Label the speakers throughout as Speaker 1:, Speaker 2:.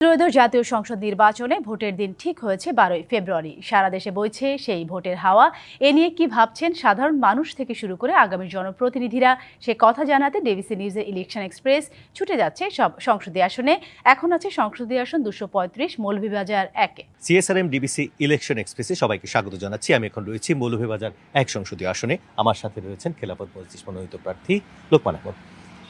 Speaker 1: ত্রয়োদশ জাতীয় সংসদ নির্বাচনে ভোটের দিন ঠিক হয়েছে 12ই ফেব্রুয়ারি। সারা দেশে বইছে সেই ভোটের হাওয়া। এ নিয়ে কি ভাবছেন সাধারণ মানুষ থেকে শুরু করে আগামী জনপ্রতিনিধিরা, সে কথা জানাতে ডিবিসি নিউজের ইলেকশন এক্সপ্রেস ছুটে যাচ্ছে সব সংসদীয় আসনে। এখন আছে সংসদীয় আসন 235 মৌলভীবাজার 1-এ।
Speaker 2: সিএসআরএম ডিবিসি ইলেকশন এক্সপ্রেসে সবাইকে স্বাগত জানাচ্ছি। আমি এখন রয়েছি মৌলভীবাজার 1 সংসদীয় আসনে। আমার সাথে রয়েছেন খেলাফত মজলিস মনোনীত প্রার্থী লোকমান আহমদ।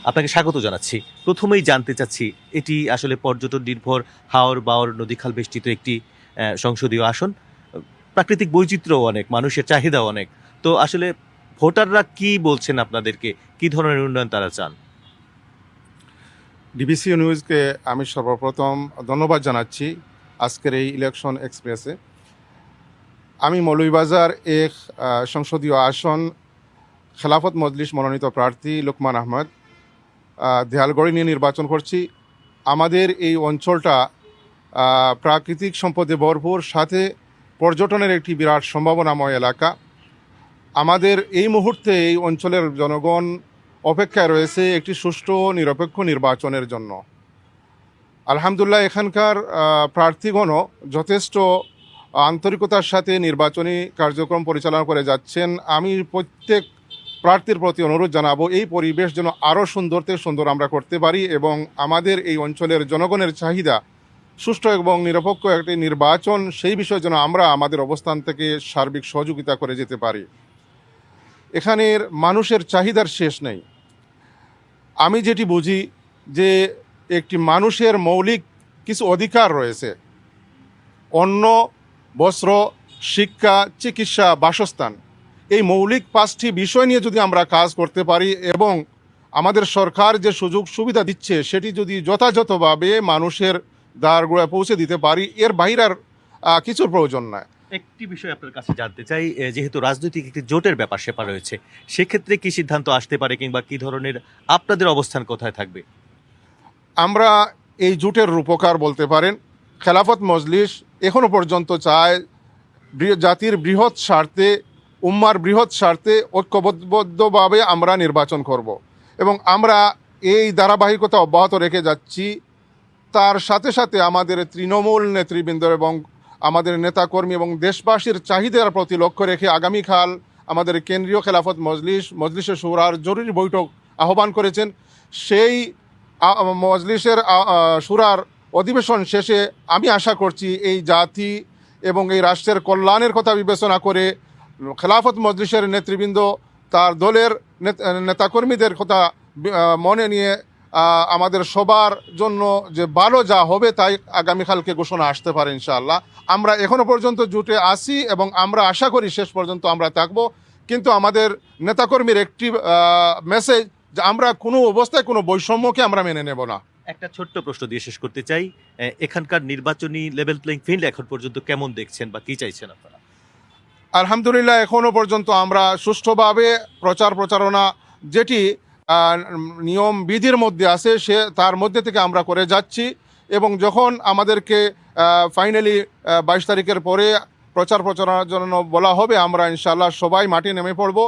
Speaker 2: আপনাকে স্বাগত জানাচ্ছি। প্রথমেই জানতে চাচ্ছি, এটি আসলে পর্যটন নির্ভর হাওর বাওর নদীখাল বেষ্টিত একটি সংসদীয় আসন। প্রাকৃতিক বৈচিত্র্যও অনেক, মানুষের চাহিদাও অনেক। তো আসলে ভোটাররা কি বলছেন আপনাদেরকে, কি ধরনের উন্নয়ন তারা চান?
Speaker 3: ডিবিসি নিউজকে আমি সর্বপ্রথম ধন্যবাদ জানাচ্ছি আজকের এই ইলেকশন এক্সপ্রেসে। আমি মৌলভীবাজার 1 সংসদীয় আসন খেলাফত মজলিস মনোনীত প্রার্থী লোকমান আহমদ দেয়ালগড়ি নিয়ে নির্বাচন করছি। আমাদের এই অঞ্চলটা প্রাকৃতিক সম্পদে ভরপুর, সাথে পর্যটনের একটি বিরাট সম্ভাবনাময় এলাকা। আমাদের এই মুহূর্তে এই অঞ্চলের জনগণ অপেক্ষায় রয়েছে একটি সুষ্ঠু নিরপেক্ষ নির্বাচনের জন্য। আলহামদুলিল্লাহ, এখানকার প্রার্থীগণও যথেষ্ট আন্তরিকতার সাথে নির্বাচনী কার্যক্রম পরিচালনা করে যাচ্ছেন। আমি প্রত্যেক প্রার্থীর প্রতি অনুরোধ জানাবো, এই পরিবেশ যেন আরও সুন্দর থেকে সুন্দর আমরা করতে পারি এবং আমাদের এই অঞ্চলের জনগণের চাহিদা সুষ্ঠু এবং নিরপেক্ষ একটি নির্বাচন, সেই বিষয়ে যেন আমরা আমাদের অবস্থান থেকে সার্বিক সহযোগিতা করে যেতে পারি। এখানের মানুষের চাহিদার শেষ নেই। আমি যেটি বুঝি যে একটি মানুষের মৌলিক কিছু অধিকার রয়েছে: অন্ন, বস্ত্র, শিক্ষা, চিকিৎসা, বাসস্থান। এই মৌলিক 5টি বিষয় নিয়ে যদি আমরা কাজ করতে পারি এবং আমাদের সরকার যে সুযোগ সুবিধা দিচ্ছে সেটি যদি যথাযথভাবে মানুষের দ্বারগোড়ায় পৌঁছে দিতে পারি, এর বাইরে আর কিছুর প্রয়োজন নয়।
Speaker 2: একটি বিষয় আপনার কাছে জানতে চাই, যেহেতু রাজনৈতিক একটি জোটের ব্যাপার সেপার রয়েছে, সেক্ষেত্রে কি সিদ্ধান্ত আসতে পারে কিংবা কি ধরনের আপনাদের অবস্থান কোথায় থাকবে?
Speaker 3: আমরা এই জোটের রূপকার বলতে পারেন। খেলাফত মজলিস এখনো পর্যন্ত চায় জাতির বৃহৎ স্বার্থে, উম্মার বৃহৎ স্বার্থে ঐক্যবদ্ধভাবে আমরা নির্বাচন করব এবং আমরা এই ধারাবাহিকতা অব্যাহত রেখে যাচ্ছি। তার সাথে সাথে আমাদের তৃণমূল নেতৃবৃন্দ এবং আমাদের নেতাকর্মী এবং দেশবাসীর চাহিদার প্রতি লক্ষ্য রেখে আগামীকাল আমাদের কেন্দ্রীয় খেলাফত মজলিসের শুরার জরুরি বৈঠক আহ্বান করেছেন। সেই মজলিসের শুরার অধিবেশন শেষে আমি আশা করছি এই জাতি এবং এই রাষ্ট্রের কল্যাণের কথা বিবেচনা করে খেলাফত মজলিসের নেতৃবৃন্দ তার দলের নেতাকর্মীদের কথা মনে নিয়ে আমাদের সবার জন্য যে ভালো যা হবে তাই আগামীকালকে ঘোষণা আসতে পারে ইনশাআল্লাহ। আমরা এখনো পর্যন্ত জুটে আসি এবং আমরা আশা করি শেষ পর্যন্ত আমরা থাকব। কিন্তু আমাদের নেতাকর্মীর একটি মেসেজ যে আমরা কোনো অবস্থায় কোনো বৈষম্যকে আমরা মেনে নেব না।
Speaker 2: একটা ছোট্ট প্রশ্ন দিয়ে শেষ করতে চাই, এখানকার নির্বাচনী লেভেল প্লেইং ফিল্ড এখন পর্যন্ত কেমন দেখছেন বা কি চাইছেন আপনারা?
Speaker 3: আলহামদুলিল্লাহ, এখনও পর্যন্ত আমরা সুষ্ঠুভাবে প্রচারণা যেটি নিয়ম বিধির মধ্যে আছে তার মধ্যে থেকে আমরা করে যাচ্ছি এবং যখন আমাদেরকে ফাইনালি 22 তারিখের পরে প্রচারণার জন্য বলা হবে, আমরা ইনশাআল্লাহ সবাই মাঠে নেমে পড়ব।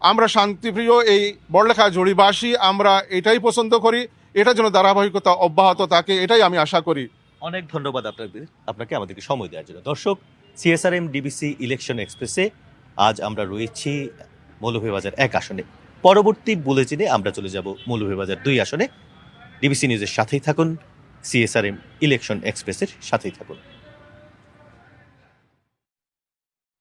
Speaker 3: আমরা শান্তিপ্রিয় এই বড়লেখা জড়িবাসী, আমরা এটাই পছন্দ করি। এটা যেন ধারাবাহিকতা অব্যাহত থাকে, এটাই আমি আশা করি।
Speaker 2: অনেক ধন্যবাদ আপনাকে আমাদেরকে সময় দেওয়ার জন্য। দর্শক, সিএসআরএম ডিবিসি ইলেকশন এক্সপ্রেসে আজ আমরা রয়েছি মৌলভীবাজার 1 আসনে। পরবর্তী বুলেটিনে আমরা চলে যাব মৌলভীবাজার 2 আসনে। ডিবিসি নিউজের সাথেই থাকুন, সিএসআরএম ইলেকশন এক্সপ্রেসের সাথেই থাকুন।